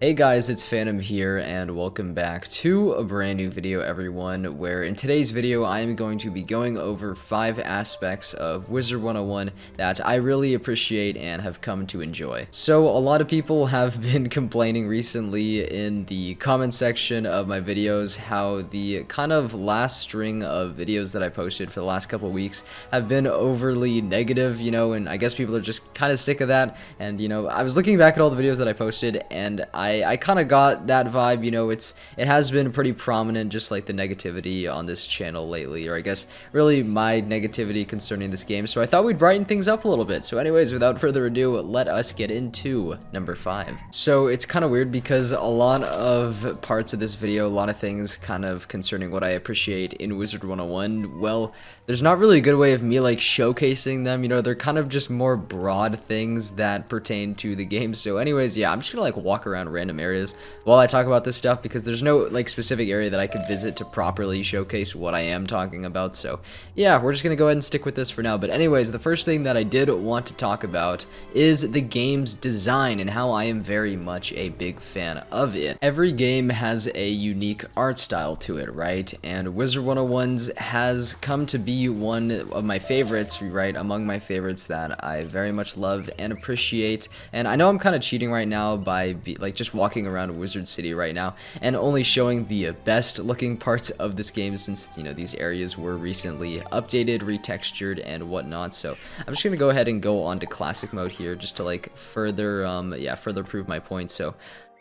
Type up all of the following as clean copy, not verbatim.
Hey guys, it's Phantom here, and welcome back to a brand new video, everyone, where in today's video I am going to be going over 5 aspects of Wizard101 that I really appreciate and have come to enjoy. So a lot of people have been complaining recently in the comment section of my videos how the kind of last string of videos that I posted for the last couple weeks have been overly negative, and I guess people are just kind of sick of that. And I was looking back at all the videos that I posted, and I kind of got that vibe. It has been pretty prominent, just like the negativity on this channel lately, or I guess really my negativity concerning this game. So I thought we'd brighten things up a little bit. So anyways, without further ado, let us get into number 5. So it's kind of weird because a lot of parts of this video, a lot of things kind of concerning what I appreciate in Wizard101, well, there's not really a good way of me like showcasing them. They're kind of just more broad things that pertain to the game. So anyways, yeah, I'm just gonna like walk around random areas while I talk about this stuff, because there's no like specific area that I could visit to properly showcase what I am talking about. So yeah, we're just gonna go ahead and stick with this for now. But anyways, the first thing that I did want to talk about is the game's design and how I am very much a big fan of it. Every game has a unique art style to it, right? And Wizard101's has come to be one of my favorites, right, among my favorites that I very much love and appreciate. And I know I'm kind of cheating right now by just walking around Wizard City right now and only showing the best looking parts of this game, since these areas were recently updated, retextured, and whatnot. So I'm just gonna go ahead and go on to classic mode here just to like further further prove my point. So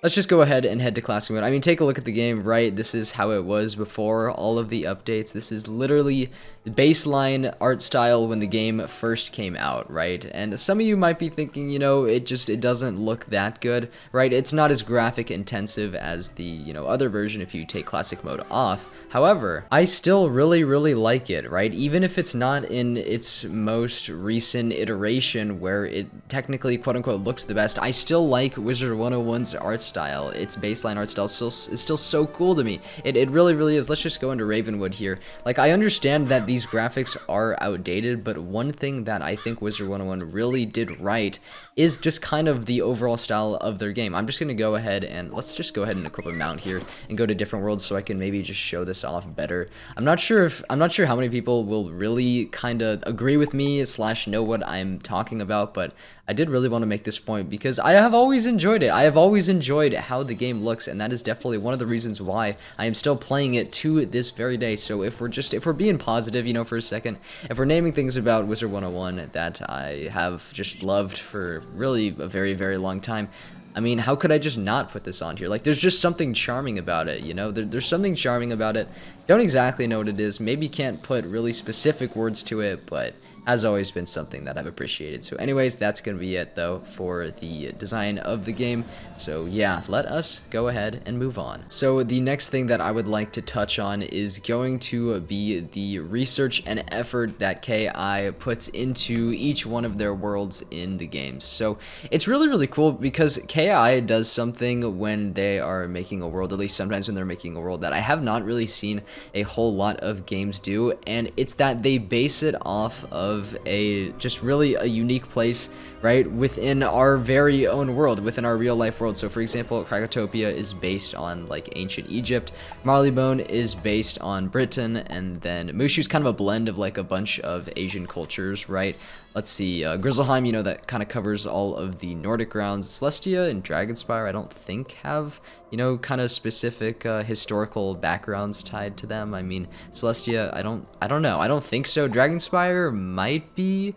let's just go ahead and head to classic mode. I mean, take a look at the game, right? This is how it was before all of the updates. This is literally the baseline art style when the game first came out, right? And some of you might be thinking, it doesn't look that good, right? It's not as graphic intensive as the, other version if you take classic mode off. However, I still really like it, right? Even if it's not in its most recent iteration where it technically quote unquote looks the best, I still like Wizard101's art style. Its baseline art style is still so cool to me. It really is. Let's just go into Ravenwood here. Like, I understand that these graphics are outdated, but one thing that I think Wizard101 really did right is just kind of the overall style of their game. I'm just gonna go ahead and let's just go ahead and equip a mount here and go to different worlds so I can maybe just show this off better. I'm not sure how many people will really kind of agree with me / know what I'm talking about, but I did really want to make this point because I have always enjoyed it. I have always enjoyed how the game looks, and that is definitely one of the reasons why I am still playing it to this very day. So if we're being positive, for a second, if we're naming things about Wizard101 that I have just loved for really a very long time, I mean, how could I just not put this on here? Like, there's just something charming about it, there's something charming about it. Don't exactly know what it is, maybe can't put really specific words to it, but has always been something that I've appreciated. So anyways, that's gonna be it though for the design of the game. So yeah, let us go ahead and move on. So the next thing that I would like to touch on is going to be the research and effort that KI puts into each one of their worlds in the games. So it's really cool because KI does something when they are making a world, at least sometimes when they're making a world, that I have not really seen a whole lot of games do, and it's that they base it off of just really a unique place, right, within our very own world, within our real life world. So for example, Krakatopia is based on like ancient Egypt, Marleybone is based on Britain, and then Mushu's kind of a blend of like a bunch of Asian cultures, right? Let's see, Grizzleheim, that kind of covers all of the Nordic realms. Celestia and Dragonspire, I don't think have, kind of specific historical backgrounds tied to them. I mean, Celestia, I don't know. I don't think so. Dragonspire might be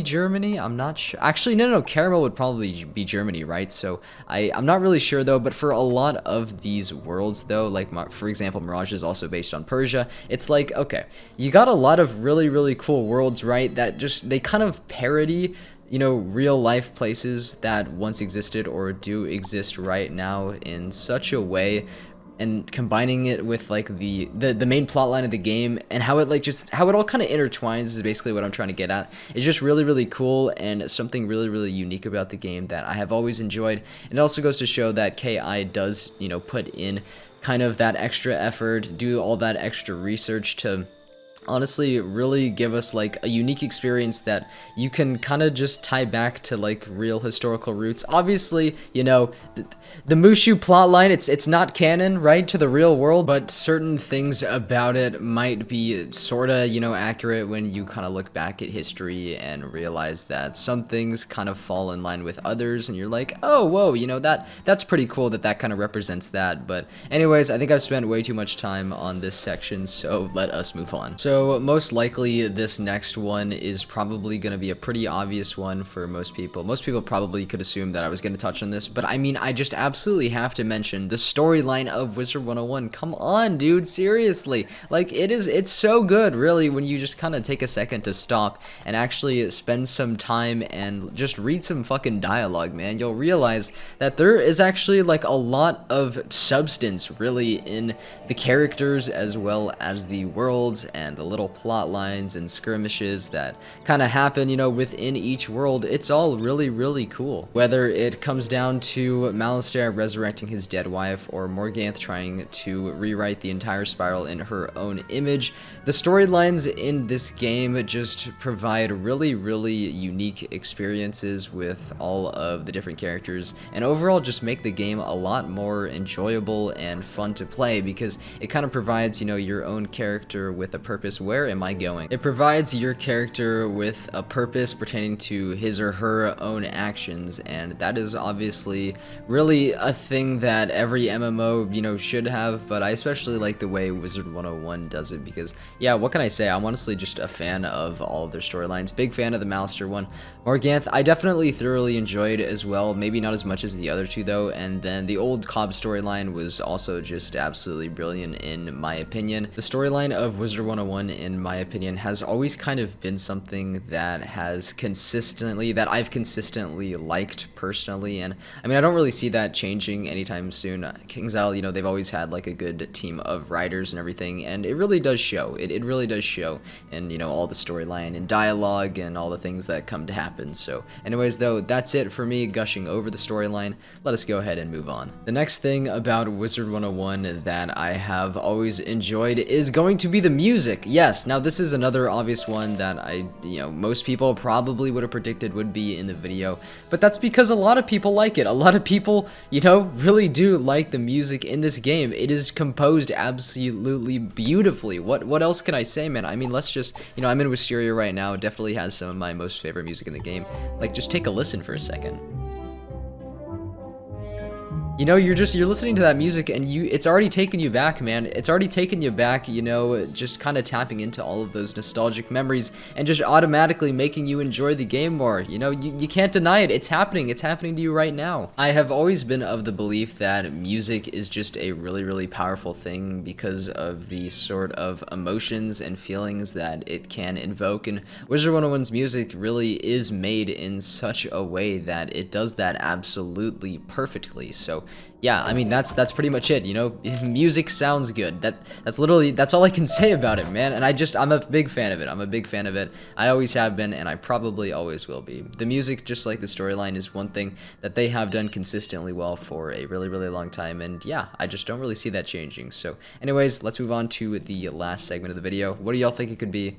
Germany. I'm not sure. Actually, no. Caramel would probably be Germany, right? So I'm not really sure though. But for a lot of these worlds though, like for example, Mirage is also based on Persia. It's like, okay, you got a lot of really cool worlds, right? That just they kind of parody real life places that once existed or do exist right now in such a way, and combining it with like the main plot line of the game and how it how it all kind of intertwines is basically what I'm trying to get at. It's just really cool and something really unique about the game that I have always enjoyed. And it also goes to show that KI does put in kind of that extra effort, do all that extra research to honestly really give us like a unique experience that you can kind of just tie back to like real historical roots. Obviously, you know, the Mushu plotline, it's not canon, right, to the real world, but certain things about it might be sorta, you know, accurate when you kind of look back at history and realize that some things kind of fall in line with others, and you're like, oh, whoa, you know, that's pretty cool that kind of represents that. But anyways, I think I've spent way too much time on this section, so let us move on. So most likely this next one is probably going to be a pretty obvious one for most people. Most people probably could assume that I was going to touch on this, but I mean, I just absolutely have to mention the storyline of Wizard101. Come on, dude, seriously. Like, it's so good, really, when you just kind of take a second to stop and actually spend some time and just read some fucking dialogue, man. You'll realize that there is actually like a lot of substance really in the characters as well as the worlds and the little plot lines and skirmishes that kind of happen, you know, within each world. It's all really, really cool. Whether it comes down to Malistaire resurrecting his dead wife or Morganth trying to rewrite the entire spiral in her own image, the storylines in this game just provide really, really unique experiences with all of the different characters, and overall just make the game a lot more enjoyable and fun to play, because it kind of provides, you know, your own character with a purpose. Where am I going? It provides your character with a purpose pertaining to his or her own actions, and that is obviously really a thing that every MMO, you know, should have, but I especially like the way Wizard101 does it, because yeah, what can I say? I'm honestly just a fan of all of their storylines. Big fan of the Malistaire one. Morganth, I definitely thoroughly enjoyed as well. Maybe not as much as the other two though. And then the old Cobb storyline was also just absolutely brilliant in my opinion. The storyline of Wizard101, in my opinion, has always kind of been something that I've consistently liked personally. And I mean, I don't really see that changing anytime soon. KingsIsle, you know, they've always had like a good team of writers and everything, and it really does show. It really does show in, you know, all the storyline and dialogue and all the things that come to happen. So anyways, though, that's it for me gushing over the storyline. Let us go ahead and move on. The next thing about Wizard101 that I have always enjoyed is going to be the music. Yes, now this is another obvious one that most people probably would have predicted would be in the video, but that's because a lot of people like it. A lot of people, you know, really do like the music in this game. It is composed absolutely beautifully. What else can I say, man? I mean, let's just, you know, I'm in Wisteria right now. It definitely has some of my most favorite music in the game. Like, just take a listen for a second. You know, you're listening to that music and it's already taken you back, man. It's already taken you back, you know, just kind of tapping into all of those nostalgic memories and just automatically making you enjoy the game more. You know, you can't deny it. It's happening. It's happening to you right now. I have always been of the belief that music is just a really, really powerful thing because of the sort of emotions and feelings that it can invoke. And Wizard101's music really is made in such a way that it does that absolutely perfectly. So yeah, I mean, that's pretty much it, you know. Music sounds good. That's all I can say about it, man. And I'm a big fan of it. I'm a big fan of it. I always have been, and I probably always will be. The music, just like the storyline, is one thing that they have done consistently well for a really, really long time, and yeah, I just don't really see that changing. So anyways, let's move on to the last segment of the video. What do y'all think it could be?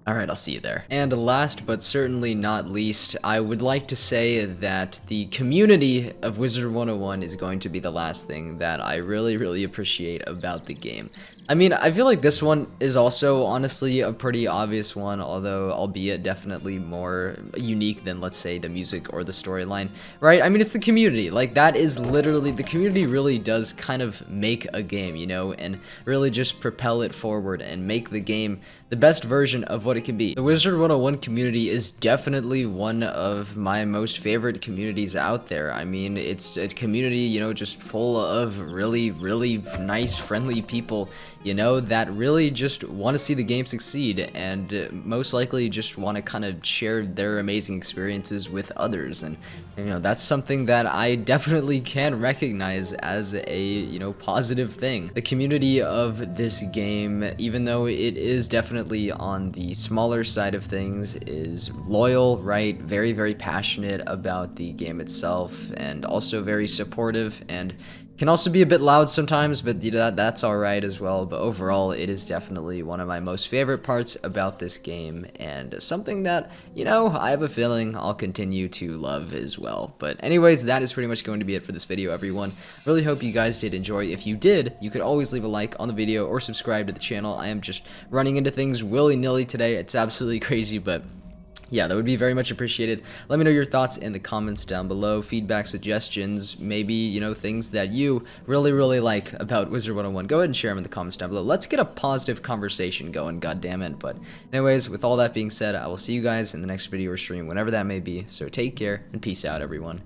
Alright, I'll see you there. And last but certainly not least, I would like to say that the community of Wizard101 is going to be the last thing that I really, really appreciate about the game. I mean, I feel like this one is also honestly a pretty obvious one, although albeit definitely more unique than, let's say, the music or the storyline, right? I mean, it's the community. Like, that is literally, the community really does kind of make a game, you know, and really just propel it forward and make the game the best version of what it can be. The Wizard101 community is definitely one of my most favorite communities out there. I mean, it's a community, you know, just full of really, really nice, friendly people, you know, that really just want to see the game succeed and most likely just want to kind of share their amazing experiences with others. And, you know, that's something that I definitely can recognize as a, you know, positive thing. The community of this game, even though it is definitely on the smaller side of things, is loyal, right? Very, very passionate about the game itself, and also very supportive. And Can also be a bit loud sometimes, but you know, that's alright as well. But overall, it is definitely one of my most favorite parts about this game, and something that, you know, I have a feeling I'll continue to love as well. But anyways, that is pretty much going to be it for this video, everyone. Really hope you guys did enjoy. If you did, you could always leave a like on the video or subscribe to the channel. I am just running into things willy-nilly today. It's absolutely crazy, but yeah, that would be very much appreciated. Let me know your thoughts in the comments down below, feedback, suggestions, maybe, you know, things that you really like about Wizard101. Go ahead and share them in the comments down below. Let's get a positive conversation going, goddammit. But anyways, with all that being said, I will see you guys in the next video or stream, whenever that may be. So take care, and peace out, everyone.